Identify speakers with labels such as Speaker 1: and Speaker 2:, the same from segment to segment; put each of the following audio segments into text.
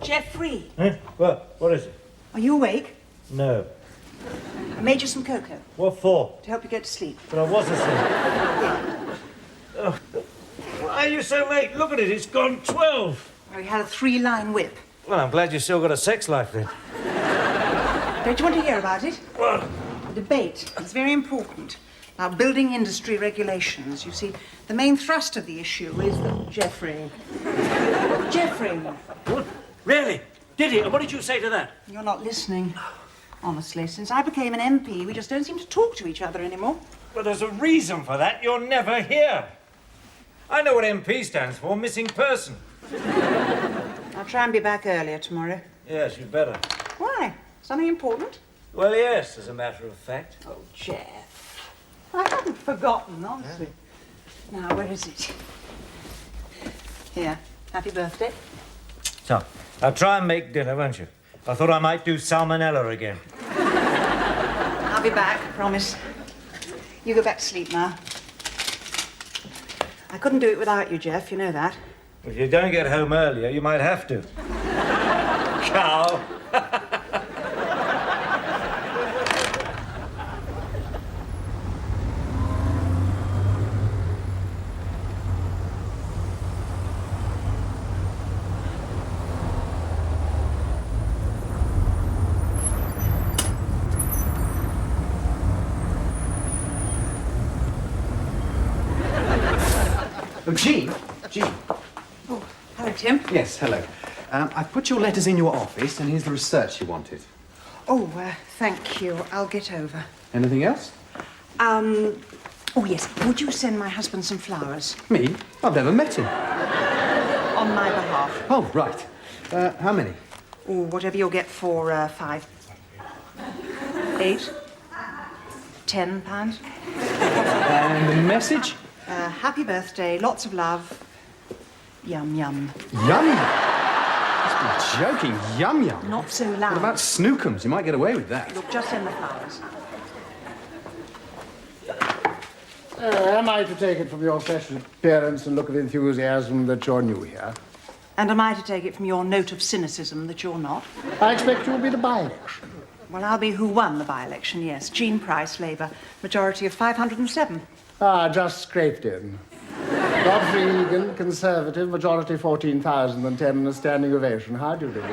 Speaker 1: Geoffrey.
Speaker 2: Eh? What is it?
Speaker 1: Are you awake?
Speaker 2: No.
Speaker 1: I made you some cocoa.
Speaker 2: What for?
Speaker 1: To help you get to sleep.
Speaker 2: But I wasn't asleep. Oh. Why are you so late? Look at it, it's gone 12.
Speaker 1: Oh, you had a 3-line whip.
Speaker 2: Well, I'm glad you still got a sex life then.
Speaker 1: Don't you want to hear about it?
Speaker 2: What?
Speaker 1: The debate is very important. Now, building industry regulations. You see, the main thrust of the issue is that Geoffrey. Geoffrey.
Speaker 2: What? Really? Did he? And what did you say to that?
Speaker 1: You're not listening. Honestly, since I became an MP, we just don't seem to talk to each other anymore.
Speaker 2: Well, there's a reason for that. You're never here. I know what MP stands for, missing person.
Speaker 1: I'll try and be back earlier tomorrow.
Speaker 2: Yes, you'd better.
Speaker 1: Why? Something important?
Speaker 2: Well, yes, as a matter of fact.
Speaker 1: Oh, Jeff. I hadn't forgotten, honestly. Now, where is it? Here. Happy birthday.
Speaker 2: So, I'll try and make dinner, won't you? I thought I might do salmonella again.
Speaker 1: I'll be back, promise. You go back to sleep now. I couldn't do it without you, Jeff, you know that.
Speaker 2: If you don't get home earlier, you might have to. Cow.
Speaker 3: Oh, Jean? Jean.
Speaker 1: Oh, hello, Tim.
Speaker 3: Yes, hello. I've put your letters in your office, and here's the research you wanted.
Speaker 1: Oh, thank you. I'll get over.
Speaker 3: Anything else?
Speaker 1: Oh, yes. Would you send my husband some flowers?
Speaker 3: Me? I've never met him.
Speaker 1: On my behalf.
Speaker 3: Oh, right. How many?
Speaker 1: Oh, whatever you'll get for 5. 8. £10.
Speaker 3: And the message?
Speaker 1: Happy birthday, lots of love. Yum, yum.
Speaker 3: Yum yum. Must be joking. Yum yum.
Speaker 1: Not so loud.
Speaker 3: What about snookums? You might get away with that.
Speaker 1: Look, just send the flowers.
Speaker 4: Am I to take it from your fresh appearance and look of enthusiasm that you're new here?
Speaker 1: And am I to take it from your note of cynicism that you're not?
Speaker 4: I expect you'll be the by-election.
Speaker 1: Well, I'll be who won the by-election, yes. Jean Price, Labour. Majority of 507.
Speaker 4: Ah, just scraped in. Godfrey Egan, Conservative, majority 14,010 and a standing ovation. How do you do? May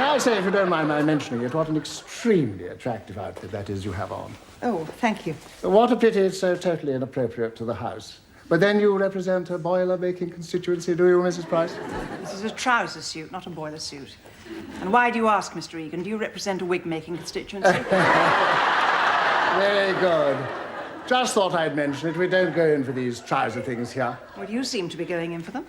Speaker 4: I say, if you don't mind my mentioning it, what an extremely attractive outfit that is you have on.
Speaker 1: Oh, thank you.
Speaker 4: What a pity it's so totally inappropriate to the House. But then you represent a boiler-making constituency, do you, Mrs. Price?
Speaker 1: This is a trouser suit, not a boiler suit. And why do you ask, Mr. Egan? Do you represent a wig-making constituency?
Speaker 4: Very good. Just thought I'd mention it. We don't go in for these trouser things here.
Speaker 1: Well, you seem to be going in for them.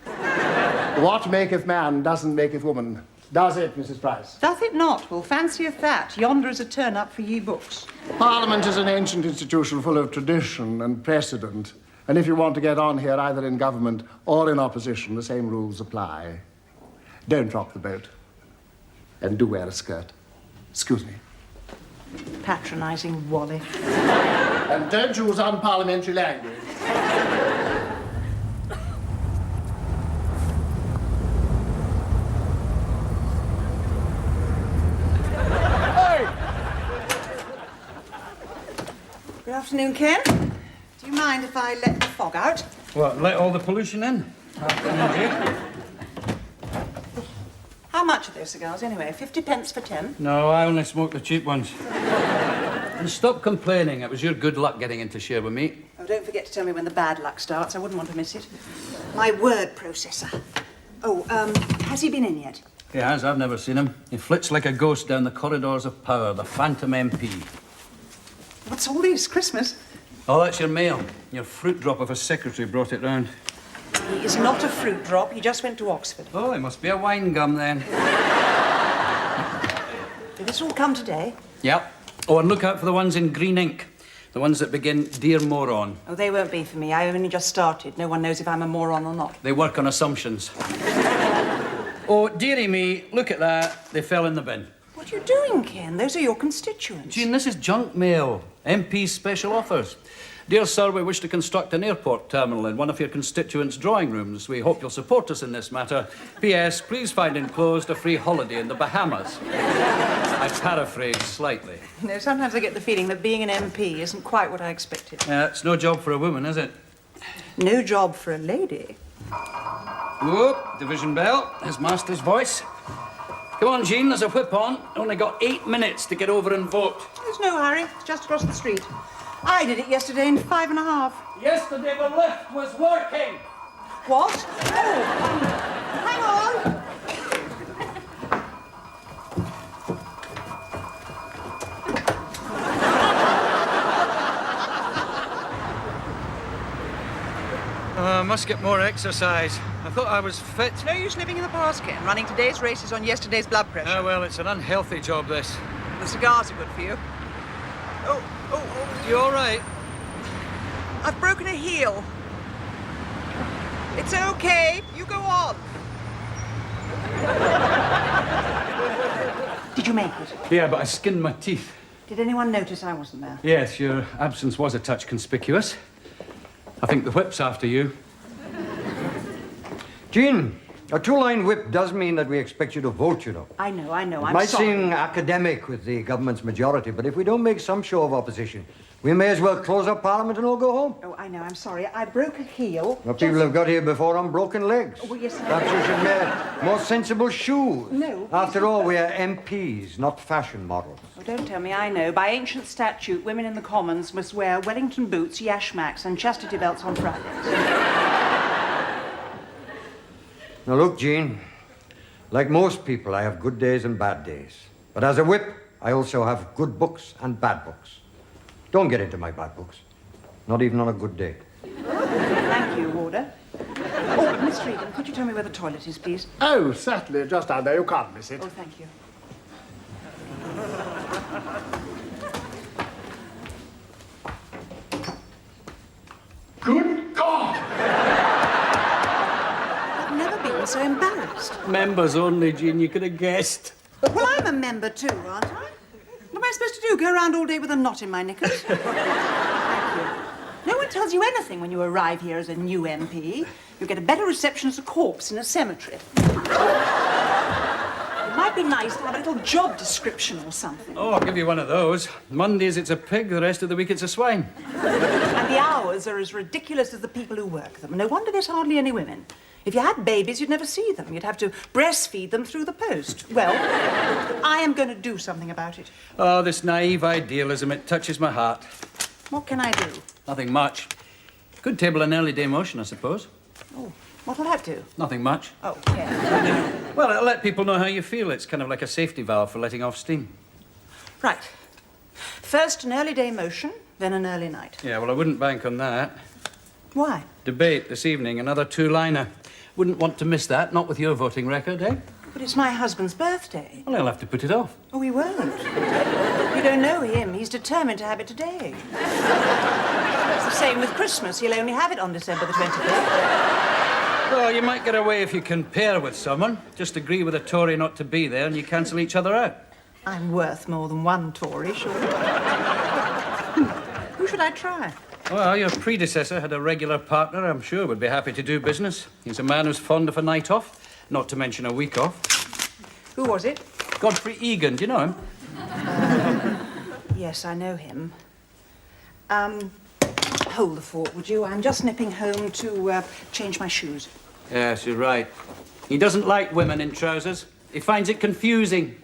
Speaker 4: What maketh man doesn't maketh woman. Does it, Mrs. Price?
Speaker 1: Doth it not? Well, fancieth that. Yonder is a turn-up for ye books.
Speaker 4: Parliament is an ancient institution full of tradition and precedent. And if you want to get on here, either in government or in opposition, the same rules apply. Don't rock the boat. And do wear a skirt. Excuse me.
Speaker 1: Patronising Wally.
Speaker 4: And don't use unparliamentary language.
Speaker 1: Good afternoon, Ken. Do you mind if I let the fog out?
Speaker 5: What, let all the pollution in? Afternoon, Jake.
Speaker 1: How much are those cigars, anyway? 50 pence for 10?
Speaker 5: No, I only smoke the cheap ones. And stop complaining. It was your good luck getting into share with me.
Speaker 1: Oh, don't forget to tell me when the bad luck starts. I wouldn't want to miss it. My word processor. Oh, has he been in yet?
Speaker 5: He has. I've never seen him. He flits like a ghost down the corridors of power, the phantom MP.
Speaker 1: What's all this? Christmas?
Speaker 5: Oh, that's your mail. Your fruit drop of a secretary brought it round.
Speaker 1: He is not a fruit drop. He just went to Oxford.
Speaker 5: Oh, he must be a wine gum, then.
Speaker 1: Did this all come today?
Speaker 5: Yep. Oh, and look out for the ones in green ink. The ones that begin, Dear Moron.
Speaker 1: Oh, they won't be for me. I only just started. No one knows if I'm a moron or not.
Speaker 5: They work on assumptions. Oh, dearie me, look at that. They fell in the bin.
Speaker 1: What are you doing, Ken? Those are your constituents.
Speaker 5: Jean, this is junk mail. MP's special offers. Dear sir, we wish to construct an airport terminal in one of your constituents' drawing rooms. We hope you'll support us in this matter. P.S. Please find enclosed a free holiday in the Bahamas. I paraphrase slightly.
Speaker 1: You know, sometimes I get the feeling that being an MP isn't quite what I expected.
Speaker 5: It's no job for a woman, is it?
Speaker 1: No job for a lady.
Speaker 5: Whoop, division bell. His master's voice. Come on, Jean, there's a whip on. Only got 8 minutes to get over and vote.
Speaker 1: There's no hurry. It's just across the street. I did it yesterday in 5.5.
Speaker 5: Yesterday the lift was working.
Speaker 1: What? Oh, hang on.
Speaker 5: I must get more exercise. I thought I was fit.
Speaker 1: No use living in the past, Ken. Running today's races on yesterday's blood pressure.
Speaker 5: Oh, well, it's an unhealthy job, this.
Speaker 1: The cigars are good for you. Oh.
Speaker 5: You all right?
Speaker 1: I've broken a heel. It's okay. You go on. Did you make it?
Speaker 5: Yeah, but I skinned my teeth.
Speaker 1: Did anyone notice I wasn't there?
Speaker 5: Yes, your absence was a touch conspicuous. I think the whip's after you.
Speaker 6: Jean, a two-line whip does mean that we expect you to vote, you know.
Speaker 1: I know.
Speaker 6: It
Speaker 1: I'm
Speaker 6: might
Speaker 1: sorry.
Speaker 6: seem academic with the government's majority, but if we don't make some show of opposition, we may as well close up Parliament and all go home.
Speaker 1: Oh, I know. I'm sorry. I broke a heel.
Speaker 6: Well, people have got here before on broken legs.
Speaker 1: Oh, well, yes, I
Speaker 6: Perhaps you should wear more sensible shoes.
Speaker 1: No.
Speaker 6: After all, we are MPs, not fashion models.
Speaker 1: Oh, don't tell me. I know. By ancient statute, women in the Commons must wear Wellington boots, yashmaks, and chastity belts on Fridays.
Speaker 6: Now, look, Jean, like most people, I have good days and bad days. But as a whip, I also have good books and bad books. Don't get into my bad books. Not even on a good day.
Speaker 1: Thank you, Warder. Oh, Miss Regan, could you tell me where the toilet is, please?
Speaker 4: Oh, certainly, just down there. You can't miss it.
Speaker 1: Oh, thank you.
Speaker 4: Good God!
Speaker 1: I've never been so embarrassed.
Speaker 5: Members only, Jean, you could have guessed.
Speaker 1: Well, I'm a member too, aren't I? What am I supposed to do? Go around all day with a knot in my knickers? Thank you. No one tells you anything when you arrive here as a new MP. You get a better reception as a corpse in a cemetery. It might be nice to have a little job description or something.
Speaker 5: Oh, I'll give you one of those. Mondays it's a pig, the rest of the week it's a swine.
Speaker 1: And the hours are as ridiculous as the people who work them. No wonder there's hardly any women. If you had babies, you'd never see them. You'd have to breastfeed them through the post. Well, I am going to do something about it.
Speaker 5: Oh, this naive idealism, it touches my heart.
Speaker 1: What can I do?
Speaker 5: Nothing much. Could table an early day motion, I suppose.
Speaker 1: Oh, what'll that do?
Speaker 5: Nothing much.
Speaker 1: Oh, yeah.
Speaker 5: Well, it'll let people know how you feel. It's kind of like a safety valve for letting off steam.
Speaker 1: Right. First an early day motion, then an early night.
Speaker 5: Yeah, well, I wouldn't bank on that.
Speaker 1: Why?
Speaker 5: Debate this evening, another two-liner. Wouldn't want to miss that, not with your voting record, eh?
Speaker 1: But it's my husband's birthday.
Speaker 5: Well, I'll have to put it off.
Speaker 1: Oh, he won't. You don't know him. He's determined to have it today. It's the same with Christmas. He'll only have it on December the 25th.
Speaker 5: Well, you might get away if you can pair with someone. Just agree with a Tory not to be there and you cancel each other out.
Speaker 1: I'm worth more than one Tory, sure. Who should I try?
Speaker 5: Well, your predecessor had a regular partner I'm sure would be happy to do business. He's a man who's fond of a night off, not to mention a week off.
Speaker 1: Who was it?
Speaker 5: Godfrey Egan, do you know him?
Speaker 1: Yes, I know him. Hold the fort, would you? I'm just nipping home to change my shoes.
Speaker 5: Yes, you're right. He doesn't like women in trousers. He finds it confusing.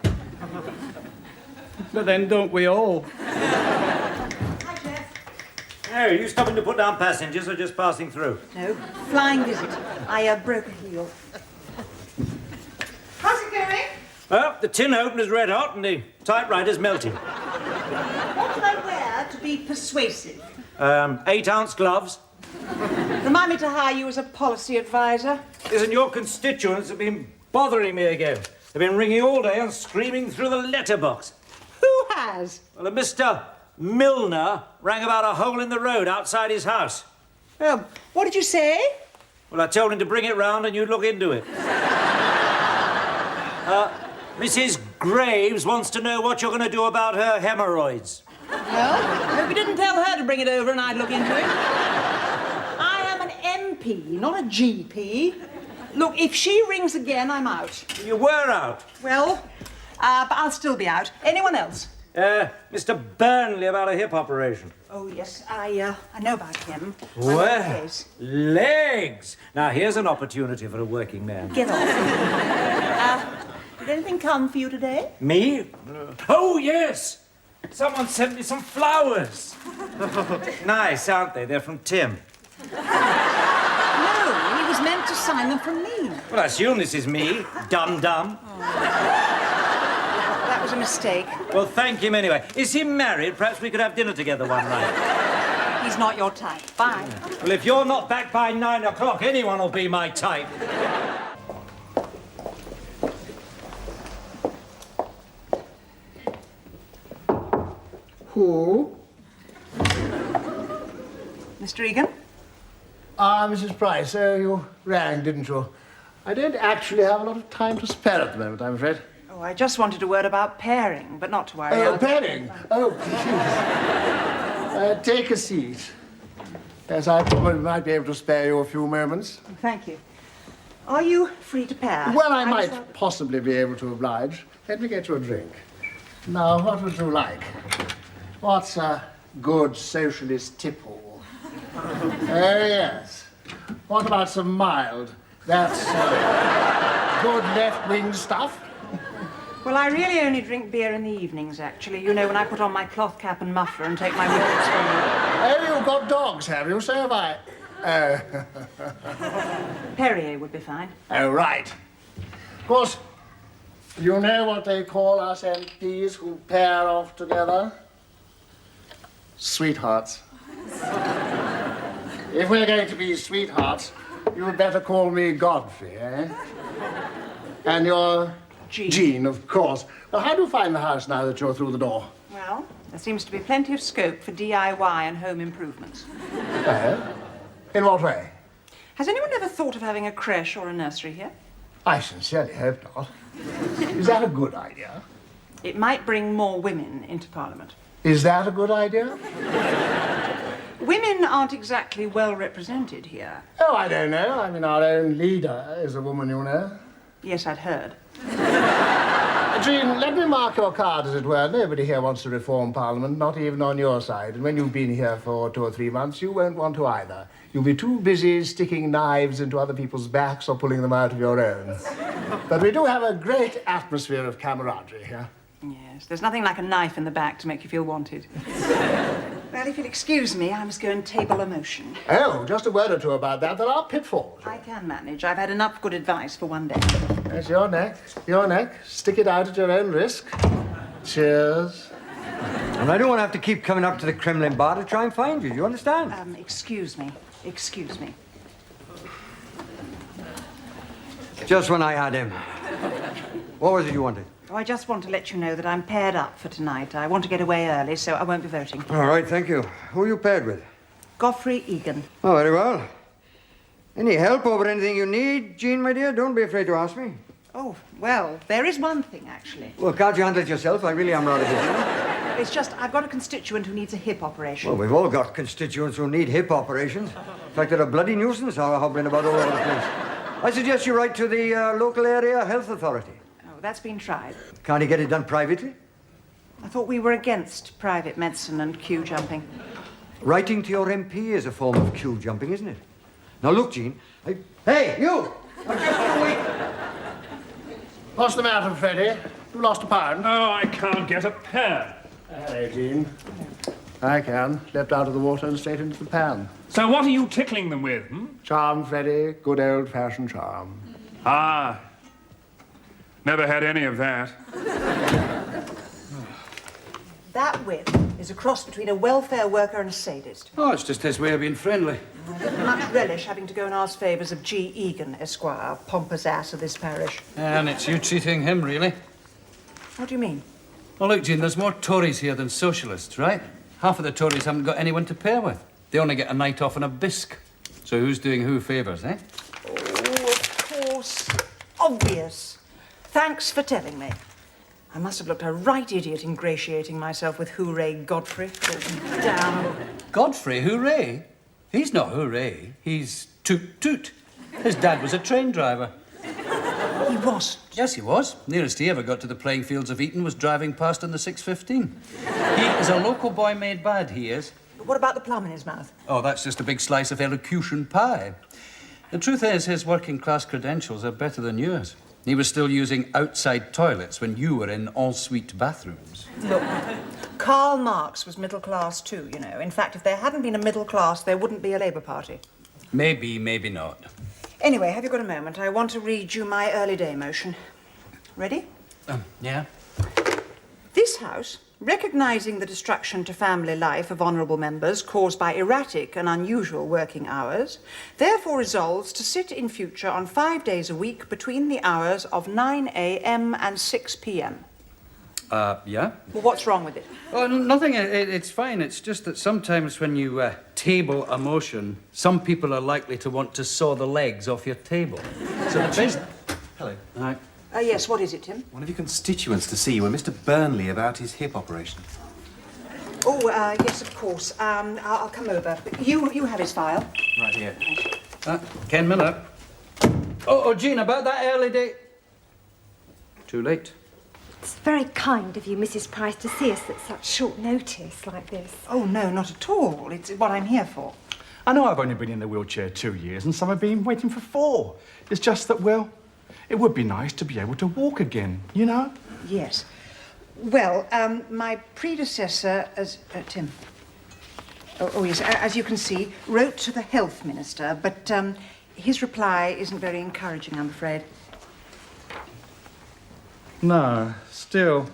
Speaker 5: But then don't we all?
Speaker 1: Hi, Jeff.
Speaker 2: Hey, are you stopping to put down passengers or just passing through?
Speaker 1: No, flying visit. I broke a heel. How's it going?
Speaker 2: Well, the tin opener's red hot and the typewriter's melting.
Speaker 1: What should I wear to be persuasive?
Speaker 2: 8-ounce gloves.
Speaker 1: Remind me to hire you as a policy advisor.
Speaker 2: Listen, your constituents have been bothering me again. They've been ringing all day and screaming through the letterbox.
Speaker 1: Who has?
Speaker 2: Well, a Mr. Milner rang about a hole in the road outside his house.
Speaker 1: What did you say?
Speaker 2: Well, I told him to bring it round and you'd look into it. Mrs. Graves wants to know what you're going to do about her hemorrhoids.
Speaker 1: Well, I hope you didn't tell her to bring it over and I'd look into it. I am an MP, not a GP. Look, if she rings again, I'm out.
Speaker 2: You were out.
Speaker 1: Well, but I'll still be out. Anyone else?
Speaker 2: Mr. Burnley about a hip operation.
Speaker 1: Oh, yes, I know about him.
Speaker 2: Well, legs. Now, here's an opportunity for a working man.
Speaker 1: Get off. Did anything come for you today?
Speaker 2: Me? Oh, yes. Someone sent me some flowers. Nice, aren't they? They're from Tim.
Speaker 1: No, he was meant to sign them from me.
Speaker 2: Well, I assume this is me, dum-dum.
Speaker 1: That was a mistake.
Speaker 2: Well, thank him anyway. Is he married? Perhaps we could have dinner together one night.
Speaker 1: He's not your type. Bye.
Speaker 2: Well, if you're not back by 9 o'clock, anyone will be my type.
Speaker 4: Who?
Speaker 1: Mr. Egan?
Speaker 4: Ah, Mrs. Price, you rang, didn't you? I don't actually have a lot of time to spare at the moment, I'm afraid.
Speaker 1: Oh, I just wanted a word about pairing, but not to worry.
Speaker 4: Oh, pairing? Oh, please. Take a seat. Yes, I probably might be able to spare you a few moments.
Speaker 1: Thank you. Are you free to pair?
Speaker 4: Well, I might possibly be able to oblige. Let me get you a drink. Now, what would you like? What's a good socialist tipple? Oh, yes. What about some mild? That's good left-wing stuff.
Speaker 1: Well, I really only drink beer in the evenings, actually. You know, when I put on my cloth cap and muffler and take my walks home.
Speaker 4: Oh, you've got dogs, have you? So have I. Oh.
Speaker 1: Perrier would be fine.
Speaker 4: Oh, right. Of course, you know what they call us MPs who pair off together? Sweethearts. If we're going to be sweethearts, you had better call me Godfrey, eh? And you're... Jean, of course. Well, how do you find the house now that you're through the door?
Speaker 1: Well, there seems to be plenty of scope for DIY and home improvements.
Speaker 4: In what way?
Speaker 1: Has anyone ever thought of having a creche or a nursery here?
Speaker 4: I sincerely hope not. Is that a good idea?
Speaker 1: It might bring more women into Parliament.
Speaker 4: Is that a good idea?
Speaker 1: Women aren't exactly well represented here.
Speaker 4: Oh, I don't know. I mean, our own leader is a woman, you know.
Speaker 1: Yes, I'd heard.
Speaker 4: Jean, let me mark your card, as it were. Nobody here wants to reform Parliament, not even on your side. And when you've been here for 2 or 3 months, you won't want to either. You'll be too busy sticking knives into other people's backs or pulling them out of your own. But we do have a great atmosphere of camaraderie here.
Speaker 1: Yes, there's nothing like a knife in the back to make you feel wanted. Well, if you'll excuse me, I must go and table a motion.
Speaker 4: Oh, just a word or two about that. There are pitfalls.
Speaker 1: I can manage. I've had enough good advice for one day.
Speaker 4: That's your neck. Your neck. Stick it out at your own risk. Cheers.
Speaker 6: And I don't want to have to keep coming up to the Kremlin bar to try and find you. You understand?
Speaker 1: Excuse me. Excuse me.
Speaker 6: Just when I had him. What was it you wanted?
Speaker 1: Oh, I just want to let you know that I'm paired up for tonight. I want to get away early, so I won't be voting.
Speaker 6: All right, thank you. Who are you paired with?
Speaker 1: Godfrey Egan.
Speaker 6: Oh, very well. Any help over anything you need, Jean, my dear? Don't be afraid to ask me.
Speaker 1: Oh, well, there is one thing, actually.
Speaker 6: Well, can't you handle it yourself? I really am rather busy.
Speaker 1: It's just I've got a constituent who needs a hip operation.
Speaker 6: Well, we've all got constituents who need hip operations. In fact, they're a bloody nuisance hobbling about all over the place. I suggest you write to the local area health authority.
Speaker 1: Oh, that's been tried.
Speaker 6: Can't he get it done privately?
Speaker 1: I thought we were against private medicine and queue jumping.
Speaker 6: Writing to your MP is a form of queue jumping, isn't it? Now, look, Jean. Hey, you! I'm just going to wait.
Speaker 4: What's the matter, Freddie? You lost a pound?
Speaker 2: Oh, I can't get a pair.
Speaker 4: Hello, Jean. I can. Leapt out of the water and straight into the pan.
Speaker 2: So what are you tickling them with,
Speaker 4: Charm, Freddie. Good old-fashioned charm.
Speaker 7: Ah, never had any of that.
Speaker 1: That whip is a cross between a welfare worker and a sadist.
Speaker 5: Oh, it's just his way of being friendly.
Speaker 1: I don't much relish having to go and ask favours of G. Egan, Esquire, pompous ass of this parish.
Speaker 5: And it's you treating him, really.
Speaker 1: What do you mean?
Speaker 5: Well, look, Jean, there's more Tories here than socialists, right? Half of the Tories haven't got anyone to pair with. They only get a night off and a bisque. So who's doing who favours, eh?
Speaker 1: Oh, of course. Obvious. Thanks for telling me. I must have looked a right idiot ingratiating myself with Hooray Godfrey. Oh, damn.
Speaker 5: Godfrey, hooray? He's not hooray. He's toot toot. His dad was a train driver.
Speaker 1: He wasn't.
Speaker 5: Yes, he was. Nearest he ever got to the playing fields of Eton was driving past in the 6:15. He is a local boy made bad, he is.
Speaker 1: But what about the plum in his mouth?
Speaker 5: Oh, that's just a big slice of elocution pie. The truth is, his working-class credentials are better than yours. He was still using outside toilets when you were in ensuite bathrooms.
Speaker 1: Look, Karl Marx was middle class too, you know. In fact, if there hadn't been a middle class, there wouldn't be a Labour Party.
Speaker 5: Maybe, maybe not.
Speaker 1: Anyway, have you got a moment? I want to read you my early day motion. Ready?
Speaker 5: Yeah?
Speaker 1: This House, recognising the destruction to family life of honourable members caused by erratic and unusual working hours, therefore resolves to sit in future on 5 days a week between the hours of 9 a.m. and 6 p.m.
Speaker 5: Yeah?
Speaker 1: Well, what's wrong with it?
Speaker 5: Oh, nothing. It's fine. It's just that sometimes when you table a motion, some people are likely to want to saw the legs off your table. So the best...
Speaker 3: Hello.
Speaker 5: Right.
Speaker 1: Yes, what is it, Tim?
Speaker 3: One of your constituents to see you, Mr. Burnley, about his hip operation.
Speaker 1: Oh, yes, of course. I'll come over. You have his file.
Speaker 3: Right here.
Speaker 5: Ken Miller. Oh, Jean, about that early day... Too late.
Speaker 8: It's very kind of you, Mrs. Price, to see us at such short notice like this.
Speaker 1: Oh, no, not at all. It's what I'm here for.
Speaker 9: I know I've only been in the wheelchair 2 years and some have been waiting for 4. It's just that, well, it would be nice to be able to walk again, you know?
Speaker 1: Yes. Well, my predecessor as... Tim. Oh, yes, as you can see, wrote to the Health Minister, but his reply isn't very encouraging, I'm afraid.
Speaker 9: No, still.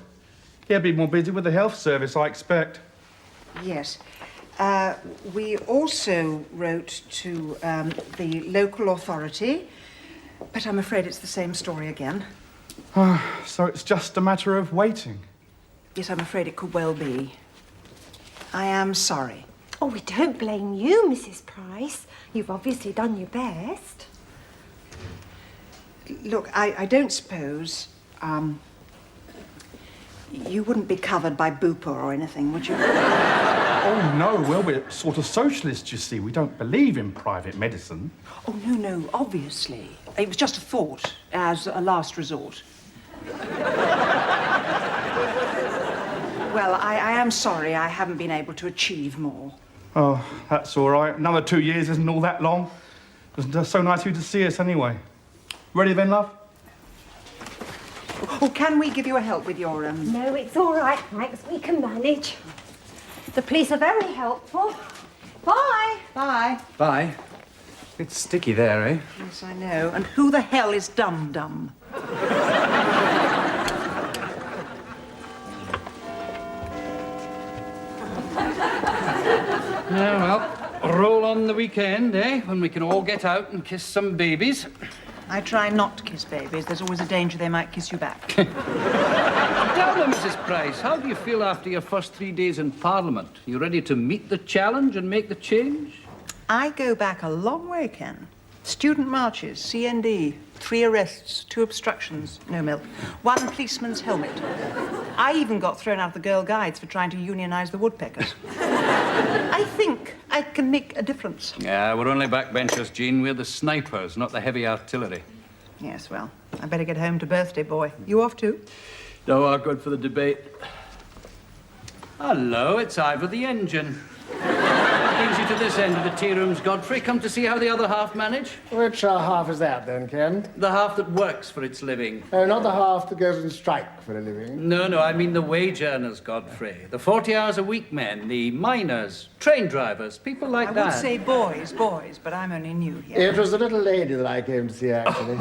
Speaker 9: He'll be more busy with the health service, I expect.
Speaker 1: Yes. We also wrote to the local authority, but I'm afraid it's the same story again.
Speaker 9: So it's just a matter of waiting.
Speaker 1: Yes, I'm afraid it could well be. I am sorry.
Speaker 8: Oh, we don't blame you, Mrs. Price. You've obviously done your best.
Speaker 1: Look, I don't suppose... you wouldn't be covered by Bupa or anything, would you?
Speaker 9: Oh, no, well, we're sort of socialists, you see. We don't believe in private medicine.
Speaker 1: Oh, no, obviously. It was just a thought, as a last resort. Well, I am sorry I haven't been able to achieve more.
Speaker 9: Oh, that's all right. Another 2 years isn't all that long. It's so nice of you to see us anyway. Ready then, love?
Speaker 1: Oh, can we give you a help with your,
Speaker 8: No, it's all right, thanks. We can manage. The police are very helpful. Bye.
Speaker 1: Bye.
Speaker 3: Bye. It's sticky there, eh?
Speaker 1: Yes, I know. And who the hell is Dum-Dum?
Speaker 5: Yeah, well, roll on the weekend, eh? When we can all get out and kiss some babies.
Speaker 1: I try not to kiss babies. There's always a danger they might kiss you back.
Speaker 5: Tell them, Mrs. Price, how do you feel after your first 3 days in Parliament? You ready to meet the challenge and make the change?
Speaker 1: I go back a long way, Ken. Student marches, CND, 3 arrests, 2 obstructions, no milk, 1 policeman's helmet. I even got thrown out of the Girl Guides for trying to unionise the woodpeckers. I think I can make a difference.
Speaker 5: Yeah, we're only backbenchers, Jean. We're the snipers, not the heavy artillery.
Speaker 1: Yes, well, I better get home to birthday boy. You off too?
Speaker 5: No, I'm good for the debate. Hello, it's Ivor the engine. What brings you to this end of the tea rooms, Godfrey? Come to see how the other half manage?
Speaker 4: Which half is that, then, Ken?
Speaker 5: The half that works for its living.
Speaker 4: Oh, not the half that goes on strike for a living.
Speaker 5: No, I mean the wage earners, Godfrey. The 40 hours a week men, the miners, train drivers, people like
Speaker 1: I
Speaker 5: that.
Speaker 1: would say boys, but I'm only new here.
Speaker 4: It was the little lady that I came to see, actually.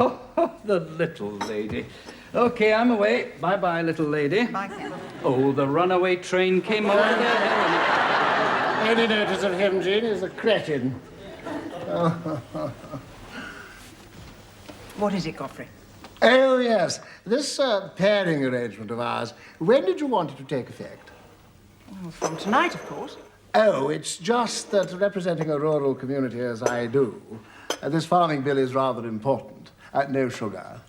Speaker 5: The little lady. OK, I'm away. Bye-bye, little lady.
Speaker 1: Bye, Ken.
Speaker 5: Oh, the runaway train came on again.
Speaker 4: Any notice of him, Jean, is a cretin.
Speaker 1: What is it, Godfrey?
Speaker 4: Oh, yes. This pairing arrangement of ours, when did you want it to take effect?
Speaker 1: Well, from tonight, of course.
Speaker 4: Oh, it's just that representing a rural community as I do, this farming bill is rather important. No sugar.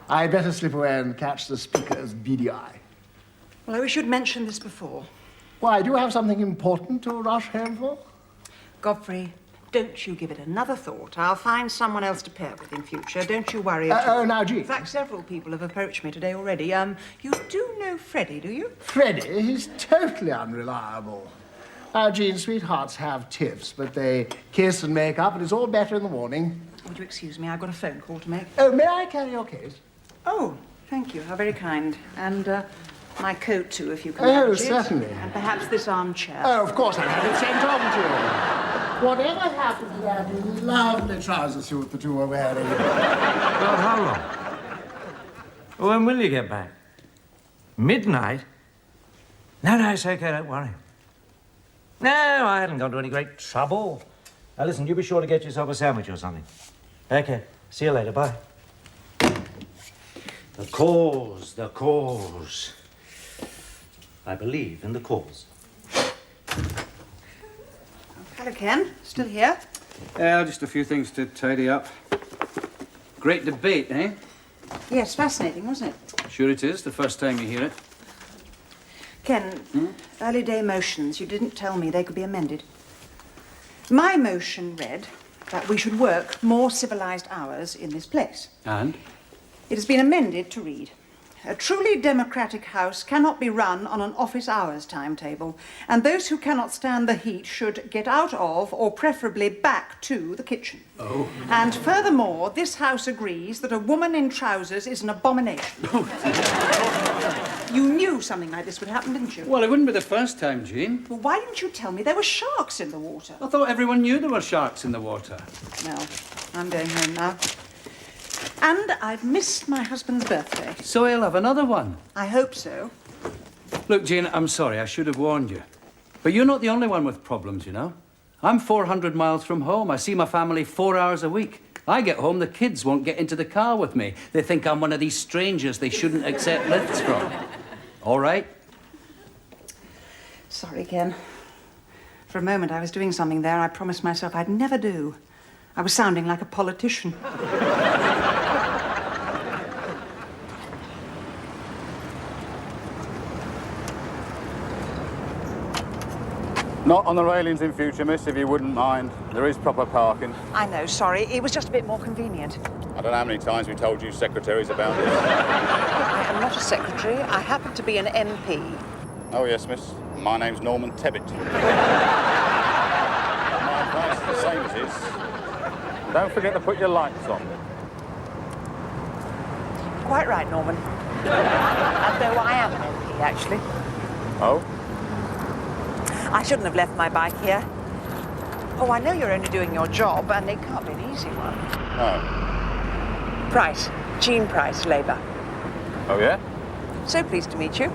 Speaker 4: I'd better slip away and catch the speaker's beady eye.
Speaker 1: Well, I wish you'd mentioned this before.
Speaker 4: Why, do you have something important to rush home for?
Speaker 1: Godfrey, don't you give it another thought. I'll find someone else to pair with in future. Don't you worry at all.
Speaker 4: Oh, now, Jean.
Speaker 1: In fact, several people have approached me today already. You do know Freddie, do you?
Speaker 4: Freddie, he's totally unreliable. Now, Jean, sweethearts have tiffs, but they kiss and make up, and it's all better in the morning.
Speaker 1: Would you excuse me? I've got a phone call to make.
Speaker 4: Oh, may I carry your case?
Speaker 1: Oh, thank you. How very kind. And, my coat, too, if you can
Speaker 4: Oh,
Speaker 1: manage it.
Speaker 4: certainly.
Speaker 1: And perhaps this armchair.
Speaker 4: Oh, of course, I'll have it sent on to you. Whatever happened to that lovely trouser suit that you were wearing?
Speaker 2: Well, how long? When will you get back? Midnight? No, it's okay, don't worry. No, I haven't gone to any great trouble. Now, listen, you be sure to get yourself a sandwich or something. Okay, see you later, bye. The cause. I believe in the cause.
Speaker 1: Hello, Ken. Still here?
Speaker 5: Just a few things to tidy up. Great debate, eh?
Speaker 1: Yes, fascinating, wasn't it?
Speaker 5: Sure it is, the first time you hear it.
Speaker 1: Ken, early day motions, you didn't tell me they could be amended. My motion read that we should work more civilized hours in this place.
Speaker 5: And?
Speaker 1: It has been amended to read, a truly democratic house cannot be run on an office hours timetable, and those who cannot stand the heat should get out of, or preferably back to, the kitchen.
Speaker 5: Oh.
Speaker 1: And furthermore, this house agrees that a woman in trousers is an abomination. You knew something like this would happen, didn't you?
Speaker 5: Well, it wouldn't be the first time, Jean.
Speaker 1: Well, why didn't you tell me there were sharks in the water?
Speaker 5: I thought everyone knew there were sharks in the water.
Speaker 1: No, I'm going home now. And I've missed my husband's birthday.
Speaker 5: So he'll have another one.
Speaker 1: I hope so.
Speaker 5: Look, Jean, I'm sorry, I should have warned you. But you're not the only one with problems, you know. I'm 400 miles from home. I see my family 4 hours a week. I get home, the kids won't get into the car with me. They think I'm one of these strangers they shouldn't accept lifts from. All right?
Speaker 1: Sorry, Ken. For a moment, I was doing something there I promised myself I'd never do. I was sounding like a politician.
Speaker 10: Not on the railings in future, miss, if you wouldn't mind. There is proper parking.
Speaker 1: I know, sorry. It was just a bit more convenient.
Speaker 10: I don't know how many times we told you secretaries about this.
Speaker 1: I am not a secretary. I happen to be an MP.
Speaker 10: Oh, yes, miss. My name's Norman Tebbit. My advice is the same as his. Don't forget to put your lights on.
Speaker 1: Quite right, Norman. And though I am an MP, actually.
Speaker 10: Oh?
Speaker 1: I shouldn't have left my bike here. Oh, I know you're only doing your job, and it can't be an easy one.
Speaker 10: No.
Speaker 1: Price. Jean Price, Labour.
Speaker 10: Oh, yeah?
Speaker 1: So pleased to meet you.